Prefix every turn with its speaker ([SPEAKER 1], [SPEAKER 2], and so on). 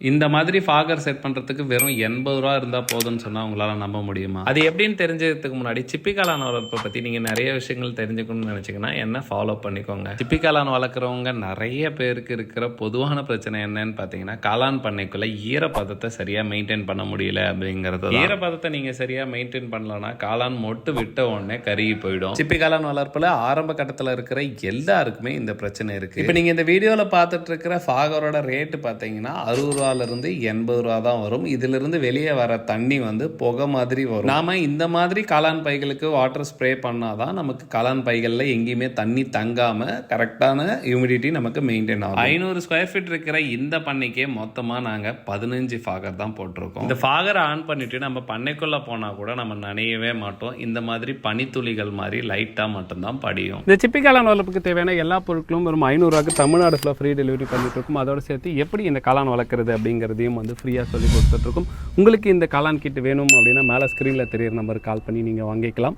[SPEAKER 1] இந்த மாதிரி fogger set பண்ணுறதுக்கு வெறும் 80 ரூபா இருந்தால் போதும்னு சொன்னால் உங்களால் நம்ப முடியுமா? அது எப்படின்னு தெரிஞ்சதுக்கு முன்னாடி சிப்பி காளான் வளர்ப்பை பற்றி நீங்கள் நிறைய விஷயங்கள் தெரிஞ்சுக்கணும்னு நினச்சிங்கன்னா என்ன ஃபாலோ பண்ணிக்கோங்க. சிப்பி காளான் வளர்க்குறவங்க நிறைய பேருக்கு இருக்கிற பொதுவான பிரச்சனை என்னன்னு பார்த்தீங்கன்னா, காளான் பண்ணைக்குள்ளே ஈரப்பதத்தை சரியாக மெயின்டைன் பண்ண முடியல அப்படிங்கிறது. ஈரப்பதத்தை நீங்கள் சரியாக மெயின்டைன் பண்ணலன்னா காளான் மொட்டு விட்ட உடனே கருகி போயிடும். சிப்பி காளான் வளர்ப்பில் ஆரம்ப கட்டத்தில் இருக்கிற எல்லாருக்குமே இந்த பிரச்சனை இருக்குது. இப்போ நீங்கள் இந்த வீடியோவில் பார்த்துட்டு இருக்கிற ஃபாகரோட ரேட்டு பார்த்தீங்கன்னா 60 ரூபாயிலிருந்து 80 ரூபா தான் வரும். இதிலிருந்து வெளியே வர தண்ணி வந்து புகை மாதிரி வரும். நாம இந்த மாதிரி காளான் பைகளுக்கு வாட்டர் ஸ்ப்ரே பண்ணாதான் நமக்கு காளான் பைகளில் எங்கேயுமே தண்ணி தங்காம கரெக்டான ஹியூமிடிட்டி நமக்கு மெயின்டைன் ஆகும். 500 ஸ்கொயர் ஃபீட் இருக்கிற இந்த பண்ணைக்கே மொத்தமாக நாங்கள் 15 ஃபாகர் தான் போட்டிருக்கோம். இந்த ஃபாகரை ஆன் பண்ணிட்டு நம்ம பண்ணைக்குள்ள போனால் கூட நம்ம நனையவே மாட்டோம். இந்த மாதிரி பனித்துளிகள் மாதிரி லைட்டாக மட்டும்தான் படியும்.
[SPEAKER 2] இந்த சிப்பி காளான் வளர்ப்புக்கு தேவையான எல்லா பொருட்களும் வெறும் 500 ரூபாய்க்கு தமிழ்நாடு ஃபுல்லாக ஃப்ரீ டெலிவரி பண்ணிட்டு இருக்கும். அதோட சேர்த்து எப்படி இந்த காளான் வளர்க்குறது அப்படிங்கிறதையும் வந்து ஃப்ரீயாக சொல்லி கொடுத்துட்ருக்கோம். உங்களுக்கு இந்த காளான் கிட் வேணும் அப்படின்னா மேலே ஸ்க்ரீனில் தெரியிற நம்பருக்கு கால் பண்ணி நீங்கள் வாங்கிக்கலாம்.